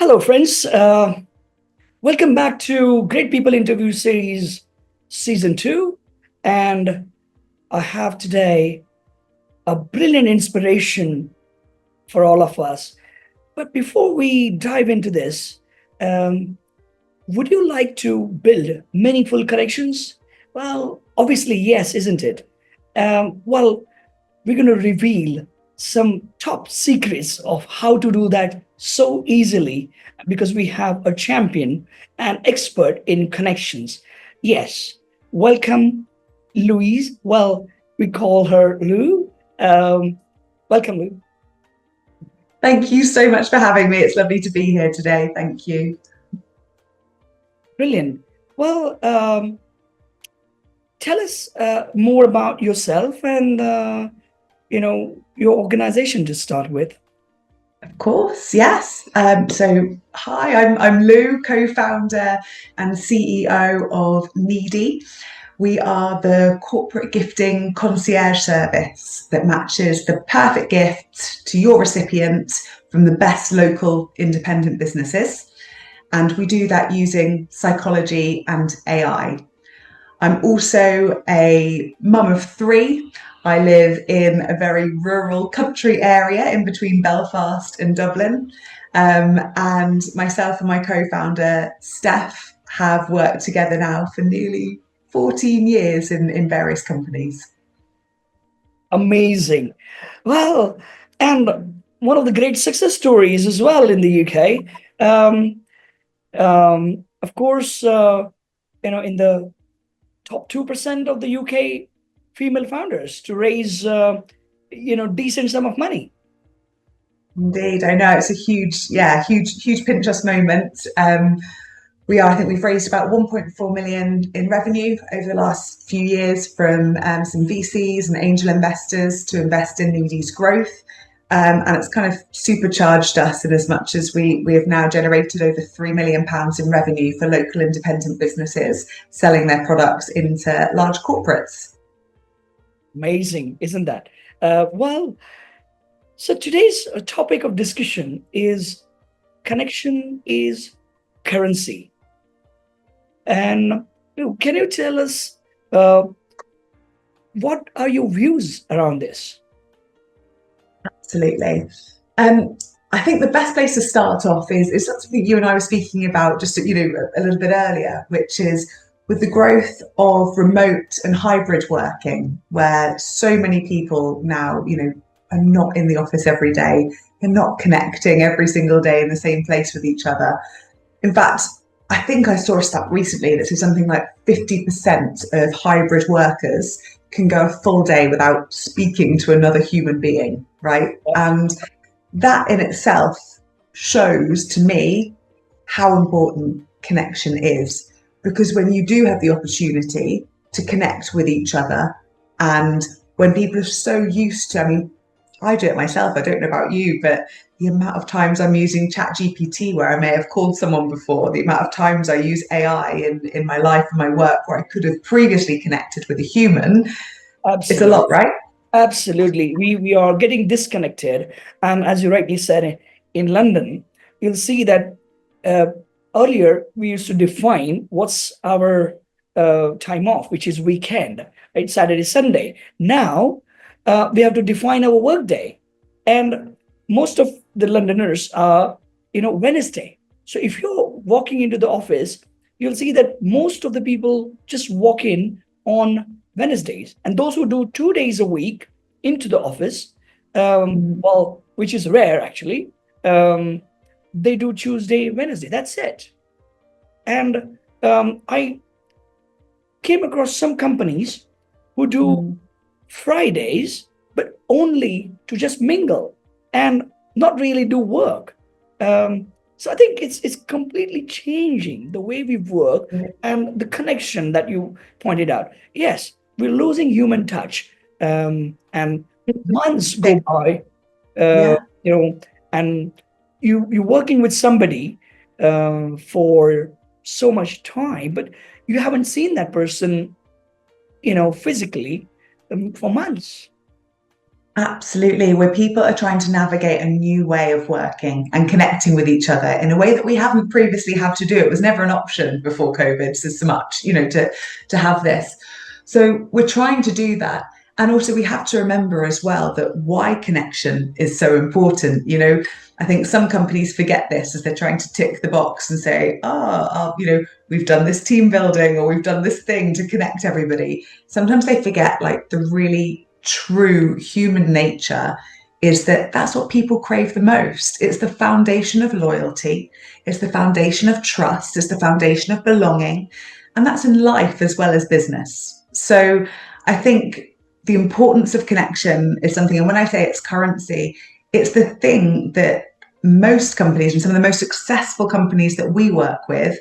Hello, friends. Welcome back to Great People Interview Series Season 2. And I have today a brilliant inspiration for all of us. But before we dive into this, um, would you like to build meaningful connections? Well, obviously, yes, isn't it? Well, we're going to reveal some top secrets of how to do that so easily because we have a champion and expert in connections. Yes, welcome, Louise. Well, we call her Lou. Welcome, Lou. Thank you so much for having me. It's lovely to be here today. Thank you. Brilliant. Well, tell us more about yourself and your organization to start with. Of course, yes. Hi, I'm Lou, co-founder and CEO of Needi. We are the corporate gifting concierge service that matches the perfect gift to your recipient from the best local independent businesses. And we do that using psychology and AI. I'm also a mum of three. I live in a very rural country area in between Belfast and Dublin. And myself and my co-founder, Steph, have worked together now for nearly 14 years in various companies. Amazing. Well, and one of the great success stories as well in the UK. Of course, in the top 2% of the UK female founders to raise, decent sum of money. Indeed, I know it's a huge Pinterest moment. I think we've raised about 1.4 million in revenue over the last few years from some VCs and angel investors to invest in Needi's growth. And it's kind of supercharged us in as much as we have now generated over £3 million in revenue for local independent businesses selling their products into large corporates. Amazing, isn't that? So today's topic of discussion is connection is currency. And can you tell us what are your views around this? Absolutely. I think the best place to start off is something you and I were speaking about just a little bit earlier, which is with the growth of remote and hybrid working, where so many people now are not in the office every day, they're not connecting every single day in the same place with each other. In fact, I think I saw a stat recently that said something like 50% of hybrid workers can go a full day without speaking to another human being, right? And that in itself shows to me how important connection is. Because when you do have the opportunity to connect with each other, and when people are so used to, I do it myself, I don't know about you, but the amount of times I'm using ChatGPT where I may have called someone before, the amount of times I use AI in my life and my work where I could have previously connected with a human, it's a Absolutely. lot, right? Absolutely. We are getting disconnected. And as you rightly said, in London, you'll see that uh, earlier we used to define what's our time off, which is weekend, right? Saturday, Sunday. Now we have to define our work day. And most of the Londoners are, Wednesday. So if you're walking into the office, you'll see that most of the people just walk in on Wednesdays. And those who do 2 days a week into the office, well, which is rare actually, they do Tuesday, Wednesday. That's it. And I came across some companies who do Fridays, but only to just mingle and not really do work. So I think it's completely changing the way we work and the connection that you pointed out. Yes, we're losing human touch, and months go by, uh, Yeah. and you're working with somebody for so much time, but you haven't seen that person, physically for months. Absolutely, where people are trying to navigate a new way of working and connecting with each other in a way that we haven't previously had to do. It was never an option before COVID, so much, to have this. So we're trying to do that. And also we have to remember as well that why connection is so important. I think some companies forget this as they're trying to tick the box and say, we've done this team building or we've done this thing to connect everybody. Sometimes they forget like the really true human nature is that that's what people crave the most. It's the foundation of loyalty, it's the foundation of trust, it's the foundation of belonging, and that's in life as well as business. So I think the importance of connection is something, and when I say it's currency, it's the thing that most companies and some of the most successful companies that we work with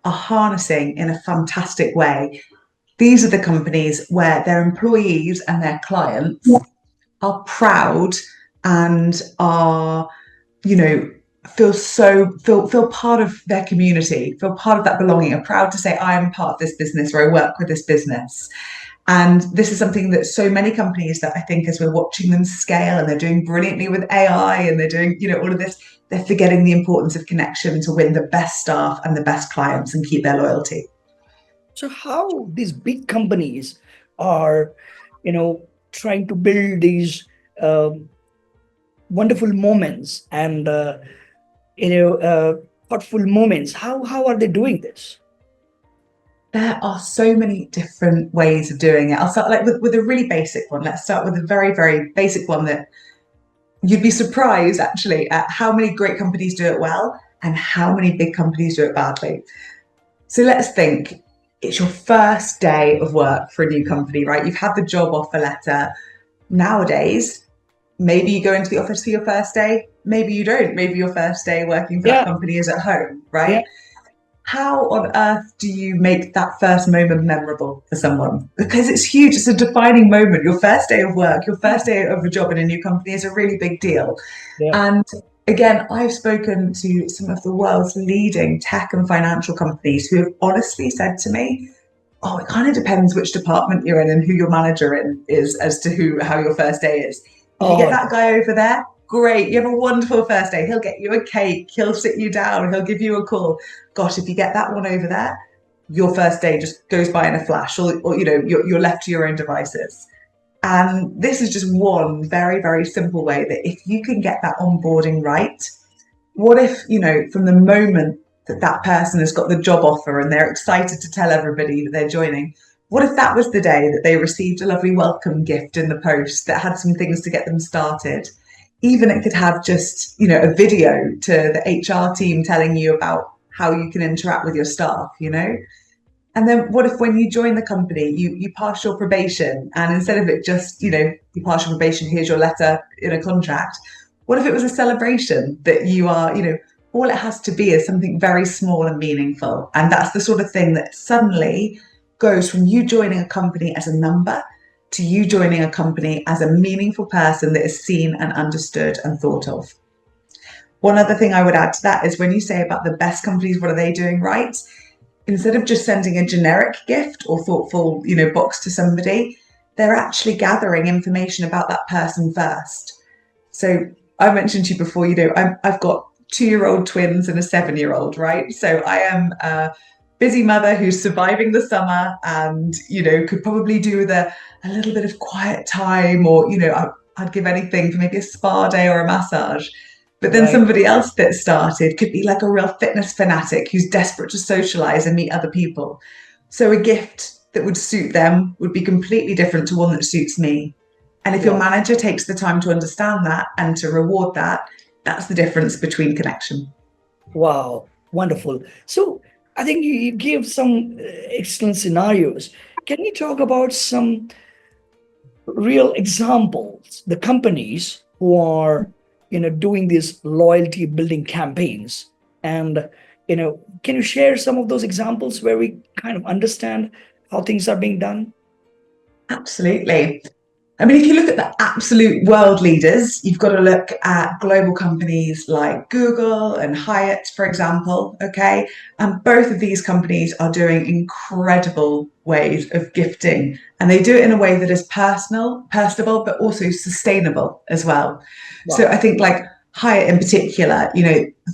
are harnessing in a fantastic way. These are the companies where their employees and their clients are proud and are, feel part of their community, feel part of that belonging, are proud to say, I am part of this business or I work with this business. And this is something that so many companies that I think as we're watching them scale and they're doing brilliantly with AI and they're doing, all of this, they're forgetting the importance of connection to win the best staff and the best clients and keep their loyalty. So how these big companies are, trying to build these um, wonderful moments and you know thoughtful moments. How are they doing this? There are so many different ways of doing it. I'll start like with a really basic one. Let's start with a very, very basic one that you'd be surprised actually at how many great companies do it well and how many big companies do it badly. So let's think it's your first day of work for a new company, right? You've had the job offer letter. Nowadays, maybe you go into the office for your first day, maybe you don't. Maybe your first day working for that Yeah, company is at home, yeah. right? How on earth do you make that first moment memorable for someone? Because it's huge. It's a defining moment. Your first day of work, your first day of a job in a new company is a really big deal. Yeah. And again, I've spoken to some of the world's leading tech and financial companies who have honestly said to me, oh, it kind of depends which department you're in and who your manager in is as to how your first day is. If you get Oh, that guy over there, great. You have a wonderful first day. He'll get you a cake. He'll sit you down. He'll give you a call. Gosh, if you get that one over there, your first day just goes by in a flash, or you're left to your own devices. And this is just one very, very simple way that if you can get that onboarding right, what if, from the moment that that person has got the job offer and they're excited to tell everybody that they're joining, what if that was the day that they received a lovely welcome gift in the post that had some things to get them started? Even it could have just, a video to the HR team telling you about how you can interact with your staff. And then what if when you join the company, you pass your probation and instead of it just, you pass your probation, here's your letter in a contract. What if it was a celebration that you are, all it has to be is something very small and meaningful. And that's the sort of thing that suddenly goes from you joining a company as a number to you joining a company as a meaningful person that is seen and understood and thought of. One other thing I would add to that is when you say about the best companies, what are they doing right? Instead of just sending a generic gift or thoughtful, box to somebody, they're actually gathering information about that person first. So I mentioned to you before, I've got 2-year-old twins and a 7-year-old, right? So I am a busy mother who's surviving the summer and, could probably do with a little bit of quiet time or, I'd give anything for maybe a spa day or a massage. But then right. somebody else that started could be like a real fitness fanatic who's desperate to socialize and meet other people. So a gift that would suit them would be completely different to one that suits me. And if your Yeah. manager takes the time to understand that and to reward that, that's the difference between connection. Wow. Wonderful. So I think you gave some excellent scenarios. Can you talk about some real examples, the companies who are doing these loyalty building campaigns, and can you share some of those examples where we kind of understand how things are being done? Absolutely. I mean, if you look at the absolute world leaders, you've got to look at global companies like Google and Hyatt, for example. Okay. And both of these companies are doing incredible ways of gifting. And they do it in a way that is personable, but also sustainable as well. So Wow. I think like Hyatt in particular,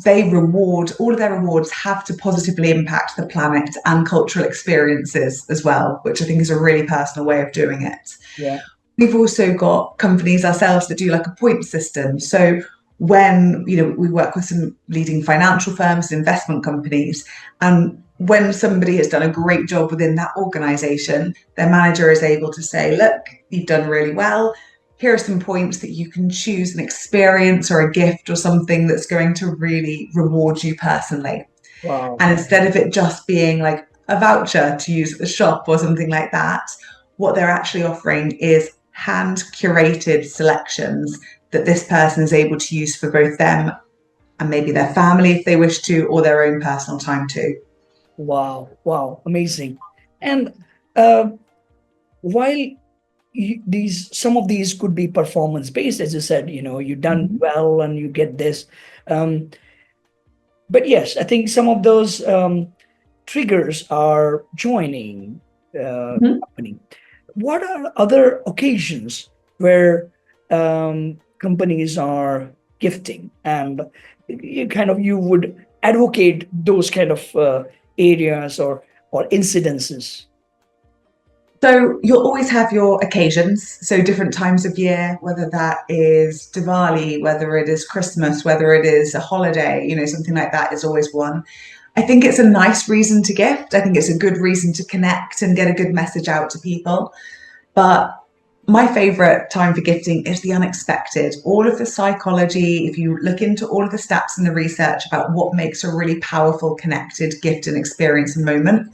they reward, all of their rewards have to positively impact the planet and cultural experiences as well, which I think is a really personal way of doing it. Yeah. We've also got companies ourselves that do like a point system. So when, we work with some leading financial firms, investment companies, and when somebody has done a great job within that organization, their manager is able to say, look, you've done really well. Here are some points that you can choose an experience or a gift or something that's going to really reward you personally. Wow. And instead of it just being like a voucher to use at the shop or something like that, what they're actually offering is hand curated selections that this person is able to use for both them and maybe their family if they wish to, or their own personal time too. Wow. Wow. Amazing. And uh, while these some of these could be performance based, as you said, you done Mm-hmm. well and you get this. Um, but yes, I think some of those triggers are joining company. What are other occasions where companies are gifting, and you would advocate those kind of areas or incidences? So you'll always have your occasions, so different times of year, whether that is Diwali, whether it is Christmas, whether it is a holiday, something like that is always one. I think it's a nice reason to gift. I think it's a good reason to connect and get a good message out to people. But my favorite time for gifting is the unexpected. All of the psychology, if you look into all of the stats and the research about what makes a really powerful, connected gift and experience and moment,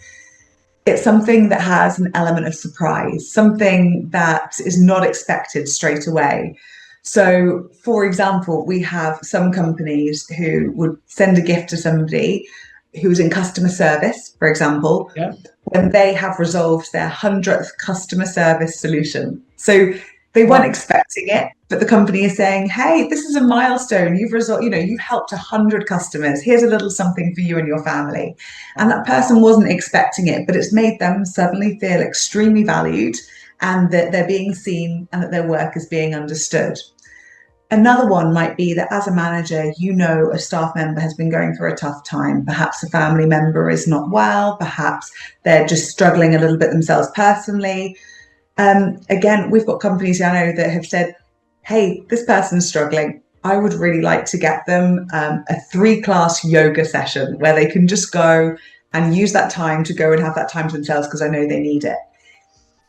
it's something that has an element of surprise, something that is not expected straight away. So, for example, we have some companies who would send a gift to somebody who's in customer service, for example, Yeah. when they have resolved their 100th customer service solution. So they weren't Wow. expecting it, but the company is saying, hey, this is a milestone. You've resolved, you've helped 100 customers. Here's a little something for you and your family. And that person wasn't expecting it, but it's made them suddenly feel extremely valued and that they're being seen and that their work is being understood. Another one might be that as a manager, a staff member has been going through a tough time. Perhaps a family member is not well. Perhaps they're just struggling a little bit themselves personally. Again, we've got companies I know that have said, hey, this person's struggling. I would really like to get them a 3-class yoga session where they can just go and use that time to go and have that time to themselves because I know they need it.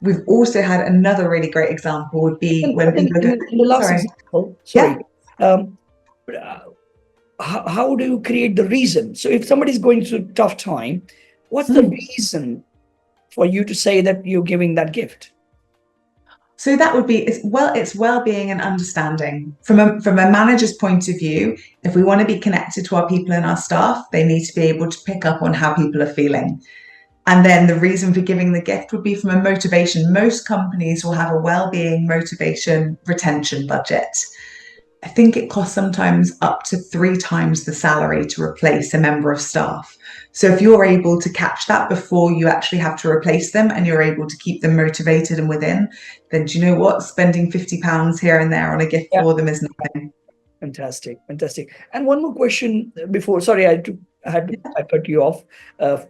We've also had another really great example would be I when think people are in the last sorry, example, yeah. sorry, um, uh, how do you create the reason? So if somebody's going through a tough time, what's the reason for you to say that you're giving that gift? So that would be it's well-being and understanding from a manager's point of view. If we want to be connected to our people and our staff, they need to be able to pick up on how people are feeling. And then the reason for giving the gift would be from a motivation. Most companies will have a well-being, motivation, retention budget. I think it costs sometimes up to 3 times the salary to replace a member of staff. So if you're able to catch that before you actually have to replace them and you're able to keep them motivated and within, then do you know what? Spending £50 here and there on a gift Yeah. for them is nothing. Fantastic, fantastic. And one more question before. Sorry, I cut you off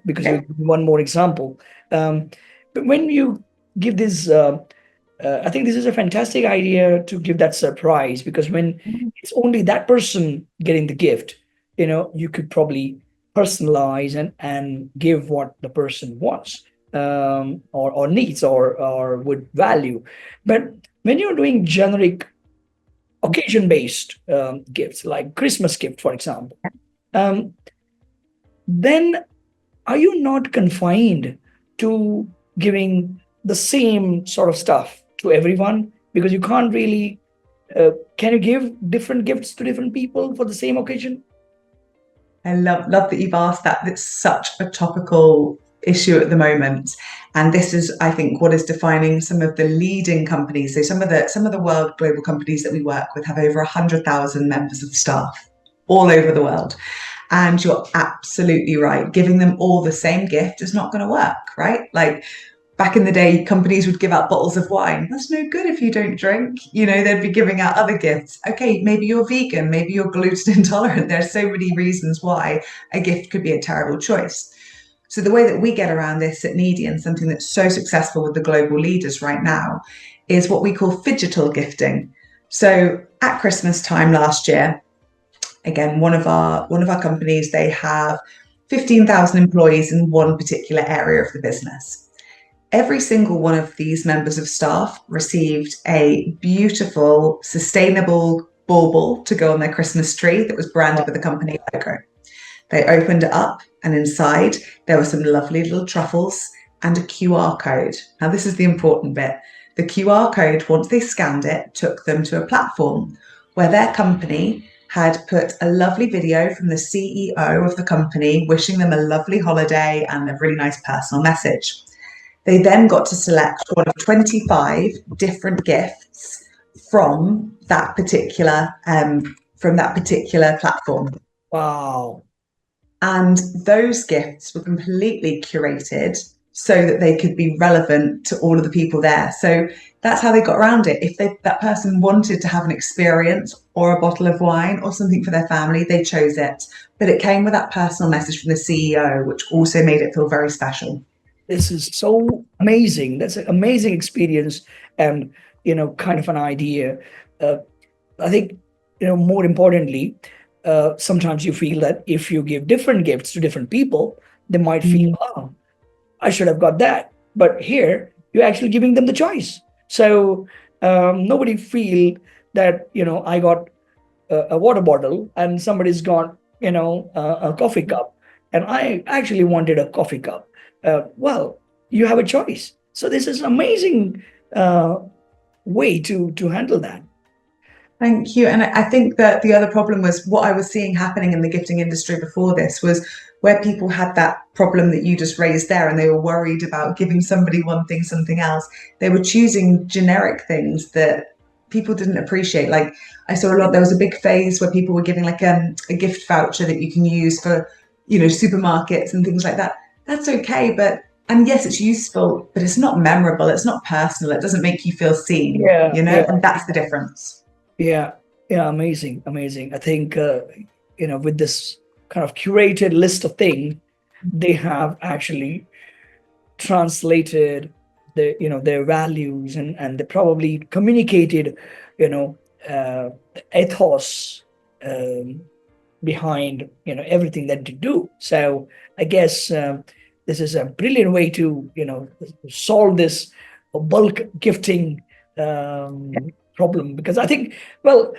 because you Okay. give one more example. But when you give this, I think this is a fantastic idea to give that surprise, because when it's only that person getting the gift, you could probably personalize and give what the person wants, or needs, or would value. But when you're doing generic occasion based gifts like Christmas gift, for example, um, then are you not confined to giving the same sort of stuff to everyone, because you can't really can you give different gifts to different people for the same occasion? I love that you've asked that. It's such a topical issue at the moment. And this is, I think, what is defining some of the leading companies. So some of the world global companies that we work with have over 100,000 members of staff all over the world. And you're absolutely right. Giving them all the same gift is not going to work, right? Like back in the day, companies would give out bottles of wine. That's no good if you don't drink. They'd be giving out other gifts. Okay, maybe you're vegan, maybe you're gluten intolerant. There's so many reasons why a gift could be a terrible choice. So the way that we get around this at Needi, and something that's so successful with the global leaders right now, is what we call Fidgetital gifting. So at Christmas time last year, again, one of our companies, they have 15,000 employees in one particular area of the business. Every single one of these members of staff received a beautiful, sustainable bauble to go on their Christmas tree that was branded with the company logo. They opened it up, and inside there were some lovely little truffles and a QR code. Now, this is the important bit. The QR code, once they scanned it, took them to a platform where their company had put a lovely video from the CEO of the company wishing them a lovely holiday and a really nice personal message. They then got to select one of 25 different gifts from that particular platform. Wow. And those gifts were completely curated so that they could be relevant to all of the people there. So that's how they got around it. If that person wanted to have an experience or a bottle of wine or something for their family, they chose it. But it came with that personal message from the CEO, which also made it feel very special. This is so amazing. That's an amazing experience, and kind of an idea. Uh, I think more importantly, sometimes you feel that if you give different gifts to different people, they might feel, oh, I should have got that. But here, you're actually giving them the choice. So nobody feel that I got a water bottle and somebody's got a coffee cup, and I actually wanted a coffee cup. Well, you have a choice. So this is an amazing way to handle that. Thank you. And I think that the other problem was what I was seeing happening in the gifting industry before this was where people had that problem that you just raised there, and they were worried about giving somebody one thing, something else. They were choosing generic things that people didn't appreciate. Like I saw a lot, there was a big phase where people were giving like a gift voucher that you can use for, supermarkets and things like that. That's okay. And yes, it's useful, but it's not memorable. It's not personal. It doesn't make you feel seen, Yeah, yeah, and that's the difference. yeah, yeah. Amazing, amazing. I think with this kind of curated list of things, they have actually translated their values, and they probably communicated the ethos behind everything that they do. So I guess this is a brilliant way to solve this bulk gifting problem, because I think, well,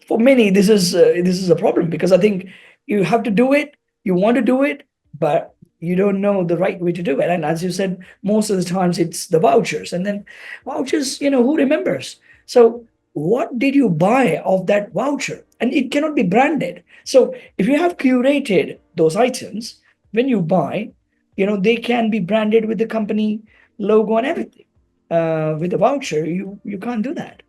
for many this is a problem, because I think you have to do it, you want to do it, but you don't know the right way to do it. And as you said, most of the times it's the vouchers, and then vouchers, who remembers? So what did you buy of that voucher? And it cannot be branded. So if you have curated those items, when you buy, they can be branded with the company logo and everything. With a voucher, you can't do that.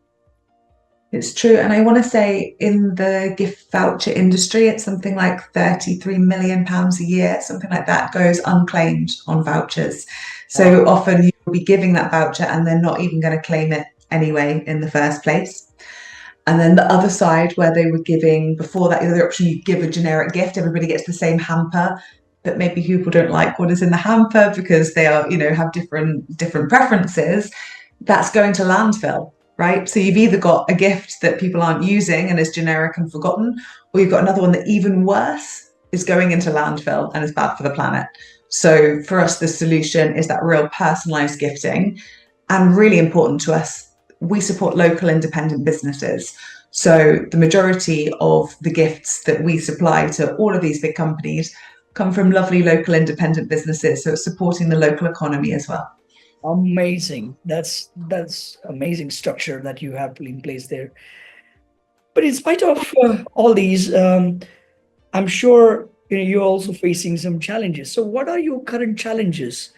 It's true. And I want to say in the gift voucher industry, it's something like £33 million a year, something like that goes unclaimed on vouchers. So often you'll be giving that voucher and they're not even going to claim it anyway in the first place. And then the other side, where they were giving before that, the other option, you give a generic gift, everybody gets the same hamper, but maybe people don't like what is in the hamper because they are, have different preferences. That's going to landfill, right? So you've either got a gift that people aren't using and is generic and forgotten, or you've got another one that, even worse, is going into landfill and is bad for the planet. So for us, the solution is that real personalized gifting. And really important to us, we support local independent businesses. So the majority of the gifts that we supply to all of these big companies come from lovely local independent businesses. So it's supporting the local economy as well. Amazing. That's amazing structure that you have in place there. But in spite of all these, I'm sure you're also facing some challenges. So what are your current challenges?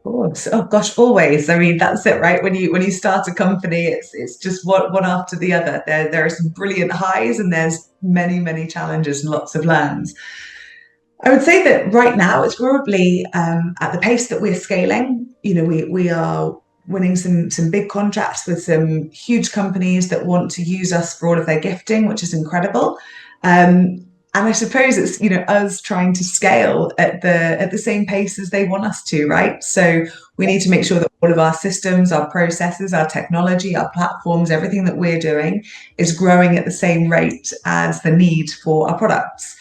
Oh gosh, always. I mean, that's it, right? When you start a company, it's just one after the other. There are some brilliant highs, and there's many challenges and lots of learns. I would say that right now it's probably at the pace that we're scaling. We are winning some big contracts with some huge companies that want to use us for all of their gifting, which is incredible. And I suppose it's us trying to scale at the same pace as they want us to, right? So we need to make sure that all of our systems, our processes, our technology, our platforms, everything that we're doing is growing at the same rate as the need for our products.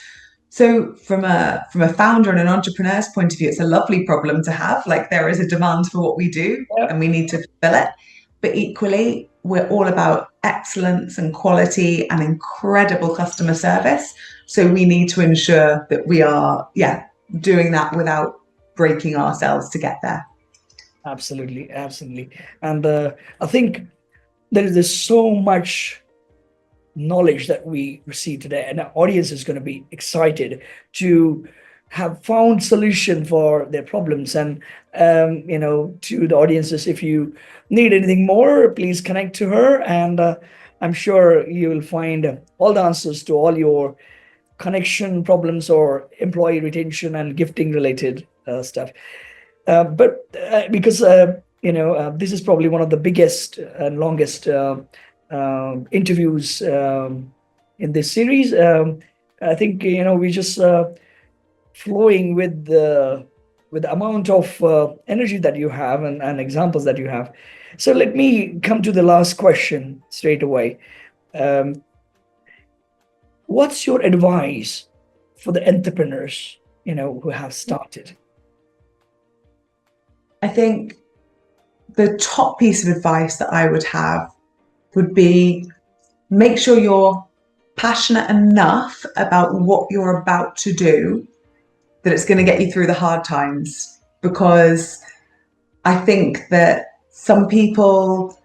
So from a founder and an entrepreneur's point of view, it's a lovely problem to have. Like, there is a demand for what we do Yeah, and we need to fulfill it. But equally, we're all about excellence and quality and incredible customer service. So we need to ensure that we are, doing that without breaking ourselves to get there. absolutely, absolutely. And I think there is so much knowledge that we receive today, and our audience is going to be excited to have found solution for their problems. And to the audiences, if you need anything more, please connect to her, and I'm sure you will find all the answers to all your connection problems or employee retention and gifting related stuff. But because this is probably one of the biggest and longest interviews in this series. I think we just flowing with the amount of energy that you have, and examples that you have. So let me come to the last question straight away. Um, what's your advice for the entrepreneurs who have started? I think the top piece of advice that I would have would be, make sure you're passionate enough about what you're about to do that it's going to get you through the hard times. Because I think that some people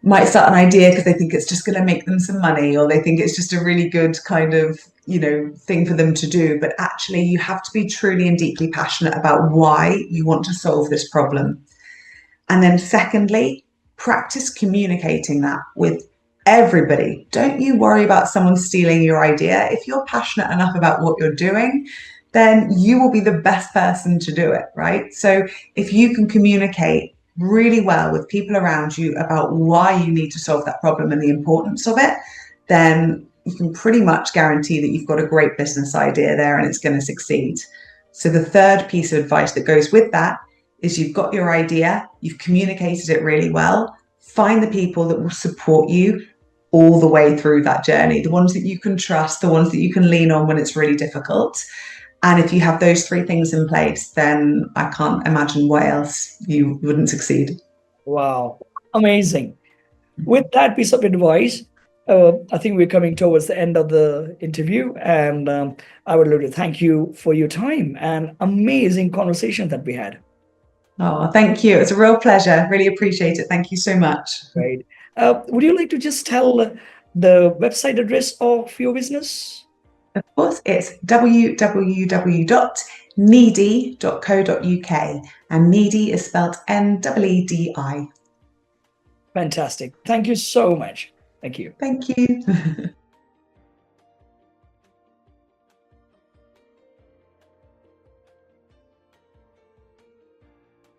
might start an idea because they think it's just going to make them some money, or they think it's just a really good kind of thing for them to do. But actually, you have to be truly and deeply passionate about why you want to solve this problem. And then secondly, practice communicating that with everybody. Don't you worry about someone stealing your idea. If you're passionate enough about what you're doing, then you will be the best person to do it, right? So if you can communicate really well with people around you about why you need to solve that problem and the importance of it, then you can pretty much guarantee that you've got a great business idea there and it's going to succeed. So the third piece of advice that goes with that is, you've got your idea, you've communicated it really well, find the people that will support you all the way through that journey, the ones that you can trust, the ones that you can lean on when it's really difficult. And if you have those three things in place, then I can't imagine why else you wouldn't succeed. Wow, amazing. With that piece of advice, I think we're coming towards the end of the interview, and I would like to thank you for your time and amazing conversation that we had. Oh, thank you. It's a real pleasure. Really appreciate it. Thank you so much. Right. Would you like to just tell the website address of your business? Of course, it's www.needi.co.uk, and Needi is spelled Needi. Fantastic. Thank you so much. Thank you. Thank you.